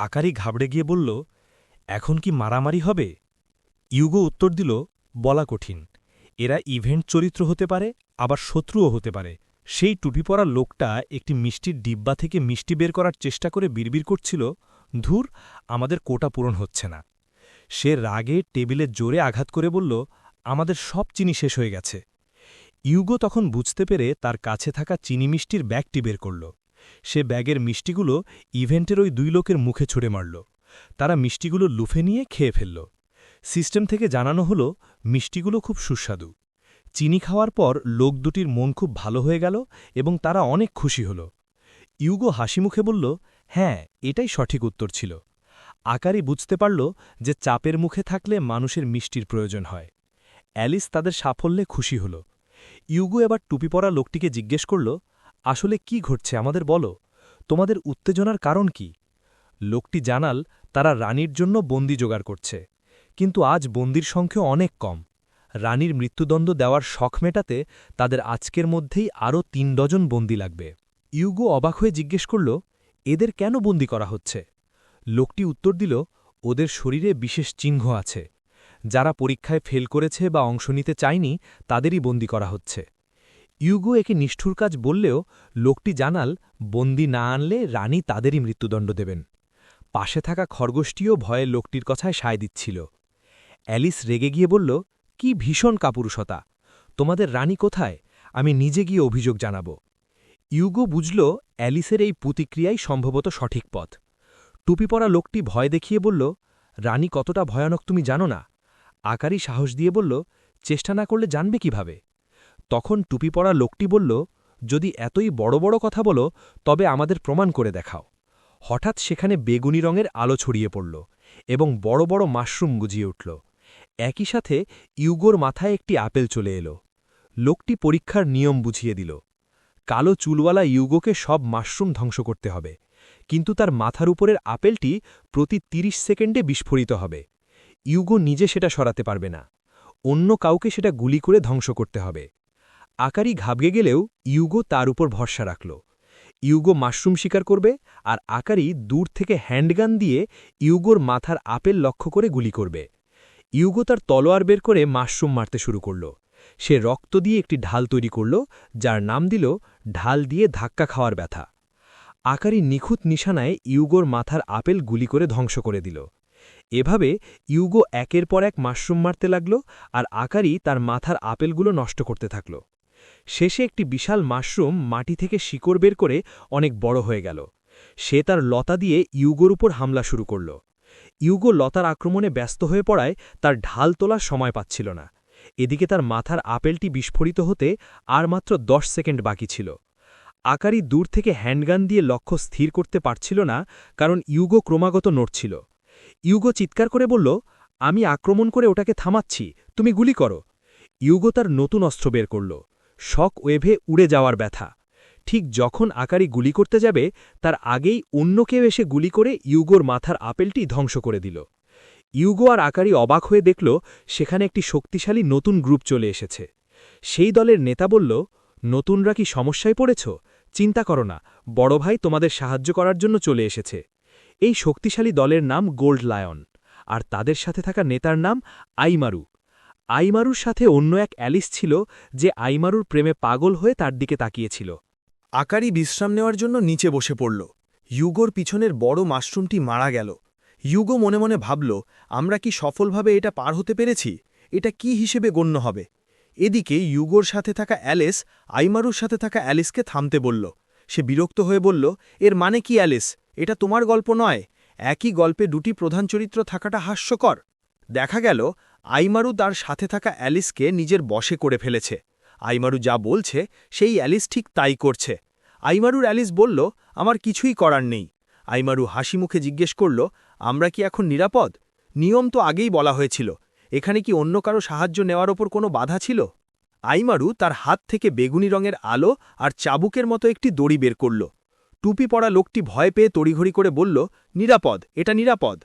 আকারি ঘাবড়ে গিয়ে বলল, এখন কি মারামারি হবে? ইউগো উত্তর দিল, বলা কঠিন। এরা ইভেন্ট চরিত্র হতে পারে, আবার শত্রুও হতে পারে। সেই টুপি পরা লোকটা একটি মিষ্টির ডিব্বা থেকে মিষ্টি বের করার চেষ্টা করে বিড়বিড় করছিল, ধুর, আমাদের কোটা পূরণ হচ্ছে না। সে রাগে টেবিলে জোরে আঘাত করে বলল, আমাদের সব চিনি শেষ হয়ে গেছে। ইউগো তখন বুঝতে পেরে তার কাছে থাকা চিনি মিষ্টির ব্যাগটি বের করল। সে ব্যাগের মিষ্টিগুলো ইভেন্টের ওই দুই লোকের মুখে ছুড়ে মারল। তারা মিষ্টিগুলো লুফে নিয়ে খেয়ে ফেলল। সিস্টেম থেকে জানানো হলো মিষ্টিগুলো খুব সুস্বাদু। চিনি খাওয়ার পর লোক দুটির মন খুব ভালো হয়ে গেল এবং তারা অনেক খুশি হল। ইউগো হাসিমুখে বলল, হ্যাঁ, এটাই সঠিক উত্তর ছিল। আকারি বুঝতে পারল যে চাপের মুখে থাকলে মানুষের মিষ্টির প্রয়োজন হয়। অ্যালিস তাদের সাফল্যে খুশি হল। ইউগো এবার টুপি পরা লোকটিকে জিজ্ঞেস করল, আসলে কি ঘটছে আমাদের বলো, তোমাদের উত্তেজনার কারণ কি? লোকটি জানাল তারা রানীর জন্য বন্দি জোগাড় করছে, কিন্তু আজ বন্দির সংখ্যা অনেক কম। রানীর মৃত্যুদণ্ড দেওয়ার শখ মেটাতে তাদের আজকের মধ্যেই আরও ৩ ডজন বন্দি লাগবে। ইউগো অবাক হয়ে জিজ্ঞেস করল, এদের কেন বন্দি করা হচ্ছে? লোকটি উত্তর দিল, ওদের শরীরে বিশেষ চিহ্ন আছে। যারা পরীক্ষায় ফেল করেছে বা অংশ নিতে চায়নি তাদেরই বন্দি করা হচ্ছে। ইউগো একে নিষ্ঠুর কাজ বললেও লোকটি জানাল বন্দি না আনলে রানী তাদেরই মৃত্যুদণ্ড দেবেন। পাশে থাকা খরগোশটিও ভয়ে লোকটির কথায় সায় দিচ্ছিল। অ্যালিস রেগে গিয়ে বলল, কি ভীষণ কাপুরুষতা! তোমাদের রানী কোথায়? আমি নিজে গিয়ে অভিযোগ জানাব। ইউগো বুঝল অ্যালিসের এই প্রতিক্রিয়াই সম্ভবত সঠিক পথ। টুপি পরা লোকটি ভয় দেখিয়ে বলল, রানী কতটা ভয়ানক তুমি জানো না। আকারি সাহস দিয়ে বলল, চেষ্টা না করলে জানবে কিভাবে? তখন টুপি পরা লোকটি বলল, যদি এতই বড় বড় কথা বলো তবে আমাদের প্রমাণ করে দেখাও। হঠাৎ সেখানে বেগুনি রঙের আলো ছড়িয়ে পড়ল এবং বড় বড় মাশরুম গুজিয়ে উঠল। একই সাথে ইউগোর মাথায় একটি আপেল চলে এলো। লোকটি পরীক্ষার নিয়ম বুঝিয়ে দিল। কালো চুলওয়ালা ইউগোকে সব মাশরুম ধ্বংস করতে হবে, কিন্তু তার মাথার উপরের আপেলটি প্রতি ৩০ সেকেন্ডে বিস্ফোরিত হবে। ইউগো নিজে সেটা সরাতে পারবে না, অন্য কাউকে সেটা গুলি করে ধ্বংস করতে হবে। আকারি ঘাবড়ে গেলেও ইউগো তার উপর ভরসা রাখল। ইউগো মাশরুম শিকার করবে আর আকারি দূর থেকে হ্যান্ডগান দিয়ে ইউগোর মাথার আপেল লক্ষ্য করে গুলি করবে। ইউগো তার তলোয়ার বের করে মাশরুম মারতে শুরু করল। সে রক্ত দিয়ে একটি ঢাল তৈরি করল, যার নাম দিল ঢাল দিয়ে ধাক্কা খাওয়ার ব্যথা। আকারি নিখুঁত নিশানায় ইউগোর মাথার আপেল গুলি করে ধ্বংস করে দিল। এভাবে ইউগো একের পর এক মাশরুম মারতে লাগল আর আকারি তার মাথার আপেলগুলো নষ্ট করতে থাকল। শেষে একটি বিশাল মাশরুম মাটি থেকে শিকড় বের করে অনেক বড় হয়ে গেল। সে তার লতা দিয়ে ইউগোর উপর হামলা শুরু করল। ইউগো লতার আক্রমণে ব্যস্ত হয়ে পড়ায় তার ঢাল তোলার সময় পাচ্ছিল না। এদিকে তার মাথার আপেলটি বিস্ফোরিত হতে আর মাত্র ১০ সেকেন্ড বাকি ছিল। আকারি দূর থেকে হ্যান্ডগান দিয়ে লক্ষ্য স্থির করতে পারছিল না, কারণ ইউগো ক্রমাগত নড়ছিল। ইউগো চিৎকার করে বলল, আমি আক্রমণ করে ওটাকে থামাচ্ছি, তুমি গুলি করো। ইউগো তার নতুন অস্ত্র বের করল, শক ওয়েভে উড়ে যাওয়ার ব্যথা। ঠিক যখন আকারি গুলি করতে যাবে তার আগেই অন্য কেউ এসে গুলি করে ইউগোর মাথার আপেলটি ধ্বংস করে দিল। ইউগো আর আকারি অবাক হয়ে দেখল সেখানে একটি শক্তিশালী নতুন গ্রুপ চলে এসেছে। সেই দলের নেতা বলল, নতুনরা কি সমস্যায় পড়েছ? চিন্তা করো না, বড় ভাই তোমাদের সাহায্য করার জন্য চলে এসেছে। এই শক্তিশালী দলের নাম গোল্ড লায়ন, আর তাদের সাথে থাকা নেতার নাম আইমারু। আইমারুর সাথে অন্য এক অ্যালিস ছিল, যে আইমারুর প্রেমে পাগল হয়ে তার দিকে তাকিয়েছিল। আকারি বিশ্রাম নেওয়ার জন্য নিচে বসে পড়ল। ইউগোর পিছনের বড় মাশরুমটি মারা গেল। ইউগো মনে মনে ভাবল, আমরা কি সফলভাবে এটা পার হতে পেরেছি? এটা কি হিসেবে গণ্য হবে? এদিকে ইউগোর সাথে থাকা অ্যালিস আইমারুর সাথে থাকা অ্যালিসকে থামতে বলল। সে বিরক্ত হয়ে বলল, এর মানে কি অ্যালিস? এটা তোমার গল্প নয়। একই গল্পে দুটি প্রধান চরিত্র থাকাটা হাস্যকর। দেখা গেল আইমারু তার সাথে থাকা অ্যালিসকে নিজের বশে করে ফেলেছে। আইমারু যা বলছে সেই অ্যালিস ঠিক তাই করছে। আইমারুর অ্যালিস বলল, আমার কিছুই করার নেই। আইমারু হাসি মুখে জিজ্ঞেস করল, আমরা কি এখন নিরাপদ? নিয়ম তো আগেই বলা হয়েছিল। এখানে কি অন্য কারো সাহায্য নেওয়ার ওপর কোনো বাধা ছিল? আইমারু তার হাত থেকে বেগুনি রঙের আলো আর চাবুকের মতো একটি দড়ি বের করল। টুপি পরা লোকটি ভয় পেয়ে তড়িঘড়ি করে বলল, নিরাপদ, এটা নিরাপদ।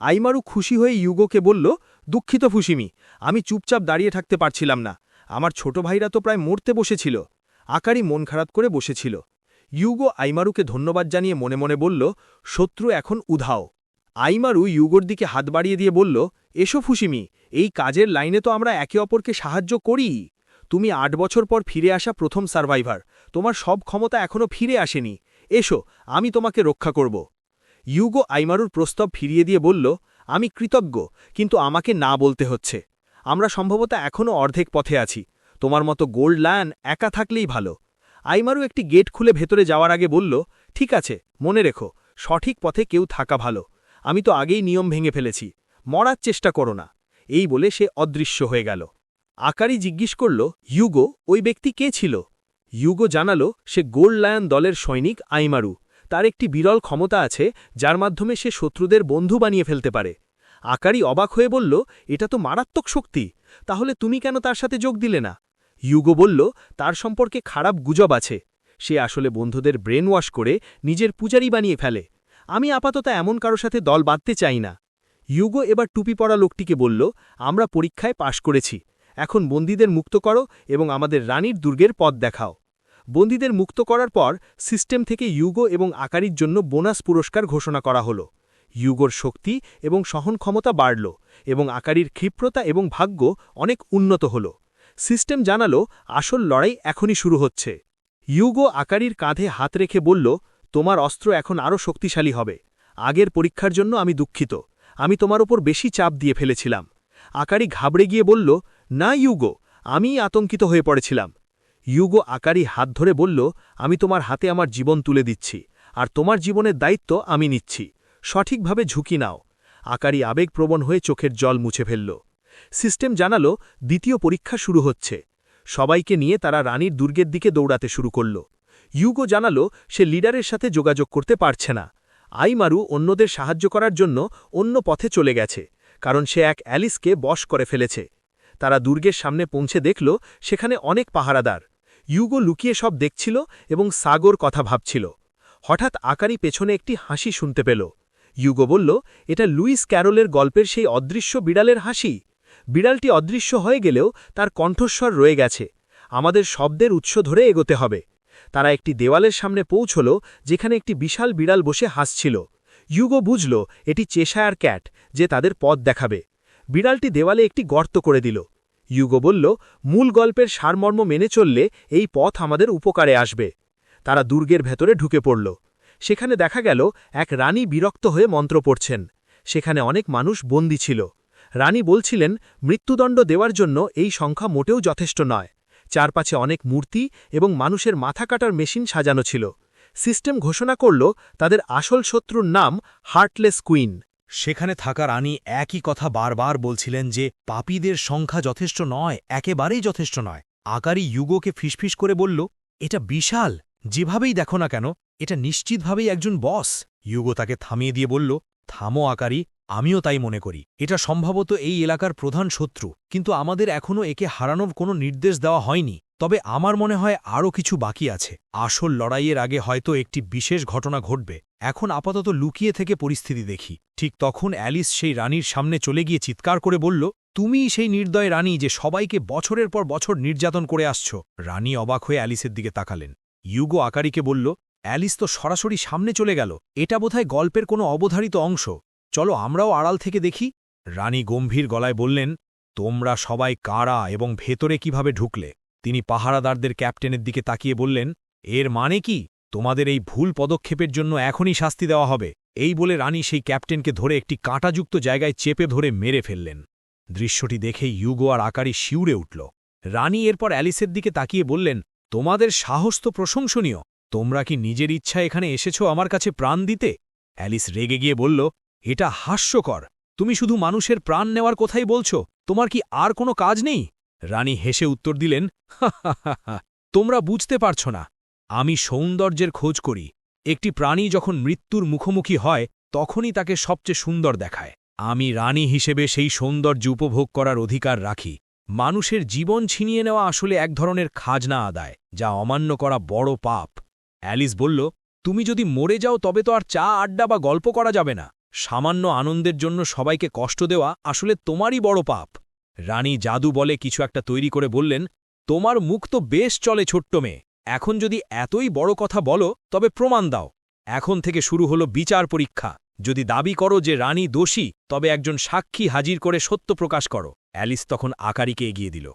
আইমারু খুশি হয়ে ইউগোকে বলল, দুঃখিত ফুসিমি, আমি চুপচাপ দাঁড়িয়ে থাকতে পারছিলাম না। আমার ছোট ভাইরা তো প্রায় মরতে বসেছিল। আকারি মন খারাপ করে বসেছিল। ইউগো আইমারুকে ধন্যবাদ জানিয়ে মনে মনে বলল, শত্রু এখন উধাও। আইমারু ইউগোর দিকে হাত বাড়িয়ে দিয়ে বলল, এসো ফুসিমি, এই কাজের লাইনে তো আমরা একে অপরকে সাহায্য করি। তুমি ৮ বছর পর ফিরে আসা প্রথম সার্ভাইভার, তোমার সব ক্ষমতা এখনও ফিরে আসেনি। এসো, আমি তোমাকে রক্ষা করব। ইউগো আইমারুর প্রস্তাব ফিরিয়ে দিয়ে বলল, আমি কৃতজ্ঞ, কিন্তু আমাকে না বলতে হচ্ছে। আমরা সম্ভবত এখনও অর্ধেক পথে আছি। তোমার মতো গোল্ড লায়ন একা থাকলেই ভালো। আইমারু একটি গেট খুলে ভেতরে যাওয়ার আগে বলল, ঠিক আছে, মনে রেখো, সঠিক পথে কেউ থাকা ভালো। আমি তো আগেই নিয়ম ভেঙে ফেলেছি, মরার চেষ্টা করো না। এই বলে সে অদৃশ্য হয়ে গেল। আকারি জিজ্ঞেস করল, ইউগো, ওই ব্যক্তি কে ছিল? ইউগো জানালো, সে গোল্ড লায়ন দলের সৈনিক আইমারু। তার একটি বিরল ক্ষমতা আছে, যার মাধ্যমে সে শত্রুদের বন্ধু বানিয়ে ফেলতে পারে। আকারি অবাক হয়ে বলল, এটা তো মারাত্মক শক্তি, তাহলে তুমি কেন তার সাথে যোগ দিলে না? ইউগো বলল, তার সম্পর্কে খারাপ গুজব আছে। সে আসলে বন্ধুদের ব্রেন ওয়াশ করে নিজের পূজারি বানিয়ে ফেলে। আমি আপাতত এমন কারো সাথে দল বাঁধতে চাই না। ইউগো এবার টুপি পরা লোকটিকে বলল, আমরা পরীক্ষায় পাশ করেছি। এখন বন্দীদের মুক্ত করো এবং আমাদের রানীর দুর্গের পথ দেখাও। বন্দীদের মুক্ত করার পর সিস্টেম থেকে ইউগো এবং আকারির জন্য বোনাস পুরস্কার ঘোষণা করা হল। ইউগোর শক্তি এবং সহন ক্ষমতা বাড়ল এবং আকারির ক্ষিপ্রতা এবং ভাগ্য অনেক উন্নত হল। সিস্টেম জানালো, আসল লড়াই এখনই শুরু হচ্ছে। ইউগো আকারির কাঁধে হাত রেখে বলল, তোমার অস্ত্র এখন আরও শক্তিশালী হবে। আগের পরীক্ষার জন্য আমি দুঃখিত, আমি তোমার উপর বেশি চাপ দিয়ে ফেলেছিলাম। আকারি ঘাবড়ে গিয়ে বলল, না ইউগো, আমিই আতঙ্কিত হয়ে পড়েছিলাম। ইউগো আকারি হাত ধরে বলল, আমি তোমার হাতে আমার জীবন তুলে দিচ্ছি, আর তোমার জীবনের দায়িত্ব আমি নিচ্ছি। সঠিকভাবে ঝুঁকি নাও। আকারি আবেগপ্রবণ হয়ে চোখের জল মুছে ফেলল। সিস্টেম জানালো, দ্বিতীয় পরীক্ষা শুরু হচ্ছে। সবাইকে নিয়ে তারা রানীর দুর্গের দিকে দৌড়াতে শুরু করল। ইউগো জানালো, সে লিডারের সাথে যোগাযোগ করতে পারছে না। আইমারু অন্যদের সাহায্য করার জন্য অন্য পথে চলে গেছে, কারণ সে এক অ্যালিসকে বশ করে ফেলেছে। তারা দুর্গের সামনে পৌঁছে দেখল, সেখানে অনেক পাহারাদার। ইউগো লুকিয়ে সব দেখছিল এবং সাগর কথা ভাবছিল। হঠাৎ আকারি পেছনে একটি হাসি শুনতে পেল। ইউগো বলল, এটা লুইস ক্যারলের গল্পের সেই অদৃশ্য বিড়ালের হাসি। বিড়ালটি অদৃশ্য হয়ে গেলেও তার কণ্ঠস্বর রয়ে গেছে। আমাদের শব্দের উৎস ধরে এগোতে হবে। তারা একটি দেওয়ালের সামনে পৌঁছল, যেখানে একটি বিশাল বিড়াল বসে হাসছিল। ইউগো বুঝল এটি চেশায়ার ক্যাট, যে তাদের পথ দেখাবে। বিড়ালটি দেওয়ালে একটি গর্ত করে দিল। ইউগো বলল, মূল গল্পের সারমর্ম মেনে চললে এই পথ আমাদের উপকারে আসবে। তারা দুর্গের ভেতরে ঢুকে পড়ল। সেখানে দেখা গেল এক রানী বিরক্ত হয়ে মন্ত্র পড়ছেন। সেখানে অনেক মানুষ বন্দী ছিল। রানী বলছিলেন, মৃত্যুদণ্ড দেওয়ার জন্য এই সংখ্যা মোটেও যথেষ্ট নয়। চারপাশে অনেক মূর্তি এবং মানুষের মাথা কাটার মেশিন সাজানো ছিল। সিস্টেম ঘোষণা করল, তাদের আসল শত্রুর নাম হার্টলেস কুইন। সেখানে থাকা রানী একই কথা বারবার বলছিলেন যে পাপীদের সংখ্যা যথেষ্ট নয়, একেবারেই যথেষ্ট নয়। আকারি ইউগোকে ফিসফিস করে বলল, এটা বিশাল, যেভাবেই দেখো না কেন, এটা নিশ্চিতভাবেই একজন বস। ইউগো তাকে থামিয়ে দিয়ে বলল, থামো আকারি, আমিও তাই মনে করি। এটা সম্ভবত এই এলাকার প্রধান শত্রু, কিন্তু আমাদের এখনও একে হারানোর কোনো নির্দেশ দেওয়া হয়নি। তবে আমার মনে হয় আরও কিছু বাকি আছে। আসল লড়াইয়ের আগে হয়তো একটি বিশেষ ঘটনা ঘটবে। এখন আপাতত লুকিয়ে থেকে পরিস্থিতি দেখি। ঠিক তখন অ্যালিস সেই রানীর সামনে চলে গিয়ে চিৎকার করে বলল, তুমিই সেই নির্দয় রানী যে সবাইকে বছরের পর বছর নির্যাতন করে আসছ। রানী অবাক হয়ে অ্যালিসের দিকে তাকালেন। ইউগো আকারিকে বলল, অ্যালিস তো সরাসরি সামনে চলে গেল, এটা বোধহয় গল্পের কোনো অবধারিত অংশ। চলো আমরাও আড়াল থেকে দেখি। রানী গম্ভীর গলায় বললেন, তোমরা সবাই কারা এবং ভেতরে কিভাবে ঢুকলে? তিনি পাহারাদারদের ক্যাপ্টেনের দিকে তাকিয়ে বললেন, এর মানে কি? তোমাদের এই ভুল পদক্ষেপের জন্য এখনই শাস্তি দেওয়া হবে। এই বলে রানী সেই ক্যাপ্টেনকে ধরে একটি কাঁটাযুক্ত জায়গায় চেপে ধরে মেরে ফেললেন। দৃশ্যটি দেখে ইউগো আর আকারি শিউরে উঠল। রানী এরপর অ্যালিসের দিকে তাকিয়ে বললেন, তোমাদের সাহস তো প্রশংসনীয়। তোমরা কি নিজের ইচ্ছা এখানে এসেছ আমার কাছে প্রাণ দিতে? অ্যালিস রেগে গিয়ে বলল, এটা হাস্যকর। তুমি শুধু মানুষের প্রাণ নেওয়ার কথাই বলছ, তোমার কি আর কোনো কাজ নেই? রানী হেসে উত্তর দিলেন, হা, তোমরা বুঝতে পারছ না। আমি সৌন্দর্যের খোঁজ করি। একটি প্রাণী যখন মৃত্যুর মুখোমুখি হয় তখনই তাকে সবচেয়ে সুন্দর দেখায়। আমি রানী হিসেবে সেই সৌন্দর্য উপভোগ করার অধিকার রাখি। মানুষের জীবন ছিনিয়ে নেওয়া আসলে এক ধরনের খাজনা আদায়, যা অমান্য করা বড় পাপ। অ্যালিস বলল, তুমি যদি মরে যাও তবে তো আর চা আড্ডা বা গল্প করা যাবে না। সামান্য আনন্দের জন্য সবাইকে কষ্ট দেওয়া আসলে তোমারই বড় পাপ। রানী জাদু বলে কিছু একটা তৈরি করে বললেন, তোমার মুখ তো বেশ চলে ছোট্ট মেয়ে। এখন যদি এতই বড় কথা বলো তবে প্রমাণ দাও। এখন থেকে শুরু হলো বিচার পরীক্ষা। যদি দাবি করো যে রানী দোষী, তবে একজন সাক্ষী হাজির করে সত্য প্রকাশ করো। অ্যালিস তখন আকারীকে এগিয়ে দিল।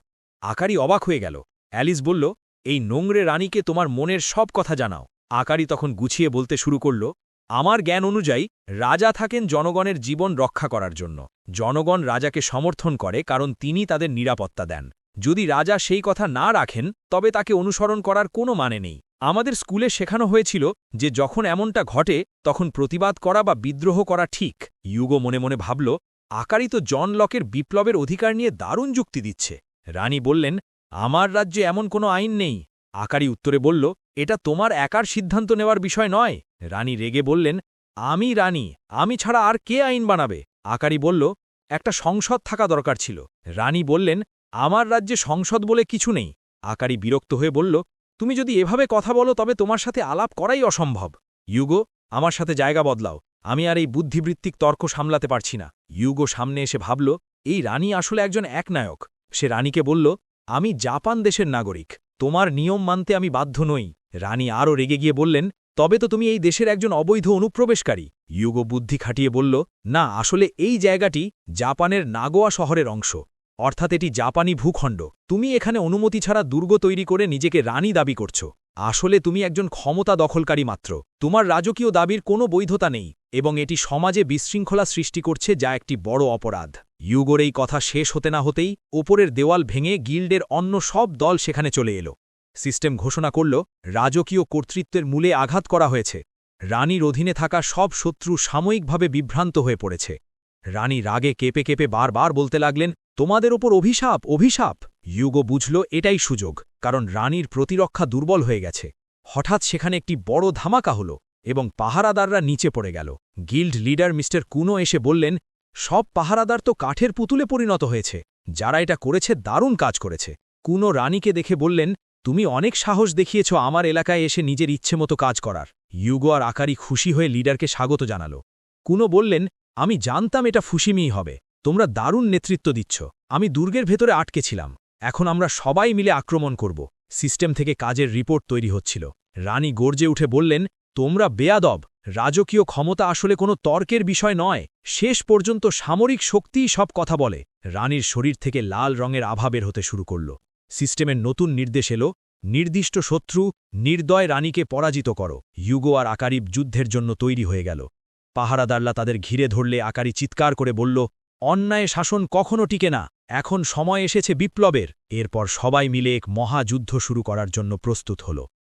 আকারী অবাক হয়ে গেল। অ্যালিস বলল, এই নোংরে রানীকে তোমার মনের সব কথা জানাও। আকারী তখন গুছিয়ে বলতে শুরু করল, আমার জ্ঞান অনুযায়ী রাজা থাকেন জনগণের জীবন রক্ষা করার জন্য। জনগণ রাজাকে সমর্থন করে কারণ তিনি তাদের নিরাপত্তা দেন। যদি রাজা সেই কথা না রাখেন তবে তাকে অনুসরণ করার কোনো মানে নেই। আমাদের স্কুলে শেখানো হয়েছিল যে যখন এমনটা ঘটে তখন প্রতিবাদ করা বা বিদ্রোহ করা ঠিক। ইউগো মনে মনে ভাবল, আকারী তো জন লকের বিপ্লবের অধিকার নিয়ে দারুণ যুক্তি দিচ্ছে। রানী বললেন, আমার রাজ্যে এমন কোনো আইন নেই। আকারী উত্তরে বলল, এটা তোমার একার সিদ্ধান্ত নেওয়ার বিষয় নয়। রানী রেগে বললেন, আমি রানী, আমি ছাড়া আর কে আইন বানাবে? আকারী বলল, একটা সংসদ থাকা দরকার ছিল। রানী বললেন, আমার রাজ্যে সংসদ বলে কিছু নেই। আকারী বিরক্ত হয়ে বলল, তুমি যদি এভাবে কথা বলো তবে তোমার সাথে আলাপ করাই অসম্ভব। ইউগো, আমার সাথে জায়গা বদলাও। আমি আর এই বুদ্ধিবৃত্তিক তর্ক সামলাতে পারছি না। ইউগো সামনে এসে ভাবল, এই রানী আসলে একজন একনায়ক। সে রানীকে বলল, আমি জাপান দেশের নাগরিক, তোমার নিয়ম মানতে আমি বাধ্য নই। রানী আরও রেগে গিয়ে বললেন, তবে তো তুমি এই দেশের একজন অবৈধ অনুপ্রবেশকারী। ইউগো বুদ্ধি খাটিয়ে বলল, না, আসলে এই জায়গাটি জাপানের নাগোয়া শহরের অংশ, অর্থাৎ এটি জাপানি ভূখণ্ড। তুমি এখানে অনুমতি ছাড়া দুর্গ তৈরি করে নিজেকে রানী দাবি করছ। আসলে তুমি একজন ক্ষমতা দখলকারী মাত্র। তোমার রাজকীয় দাবির কোনো বৈধতা নেই এবং এটি সমাজে বিশৃঙ্খলা সৃষ্টি করছে, যা একটি বড় অপরাধ। ইউগোর এই কথা শেষ হতে না হতেই ওপরের দেওয়াল ভেঙে গিল্ডের অন্য সব দল সেখানে চলে এলো। সিস্টেম ঘোষণা করল, রাজকীয় কর্তৃত্বের মূলে আঘাত করা হয়েছে। রানীর অধীনে থাকা সব শত্রু সাময়িকভাবে বিভ্রান্ত হয়ে পড়েছে। রানী রাগে কেঁপে কেঁপে বারবার বলতে লাগলেন, তোমাদের ওপর অভিশাপ, অভিশাপ। ইউগো বুঝল এটাই সুযোগ, কারণ রানীর প্রতিরক্ষা দুর্বল হয়ে গেছে। হঠাৎ সেখানে একটি বড় ধামাকা হল এবং পাহারাদাররা নিচে পড়ে গেল। গিল্ড লিডার মিস্টার কুনো এসে বললেন, সব পাহারাদার তো কাঠের পুতুলে পরিণত হয়েছে। যারা এটা করেছে দারুণ কাজ করেছে। কুনো রানীকে দেখে বললেন, তুমি অনেক সাহস দেখিয়েছ আমার এলাকায় এসে নিজের ইচ্ছেমতো কাজ করার। ইউগো আর আকারী খুশি হয়ে লিডারকে স্বাগত জানাল। কুনো বললেন, আমি জানতাম এটা ফুসিমিই হবে। তোমরা দারুণ নেতৃত্ব দিচ্ছ। আমি দুর্গের ভেতরে আটকে ছিলাম। এখন আমরা সবাই মিলে আক্রমণ করব। সিস্টেম থেকে কাজের রিপোর্ট তৈরি হচ্ছিল। রানী গর্জে উঠে বললেন, তোমরা বেয়াদব। রাজকীয় ক্ষমতা আসলে কোনো তর্কের বিষয় নয়। শেষ পর্যন্ত সামরিক শক্তিই সব কথা বলে। রানীর শরীর থেকে লাল রঙের আভা বের হতে শুরু করল। সিস্টেমের নতুন নির্দেশ এলো, নির্দিষ্ট শত্রু নির্দয় রানীকে পরাজিত করো। ইউগো আর আকারী যুদ্ধের জন্য তৈরি হয়ে গেল। পাহারাদাররা তাদের ঘিরে ধরলে আকারী চিৎকার করে বলল, অন্যায় শাসন কখনো টিকে না। এখন সময় এসেছে বিপ্লবের। এরপর সবাই মিলে এক মহাযুদ্ধ শুরু করার জন্য প্রস্তুত হল।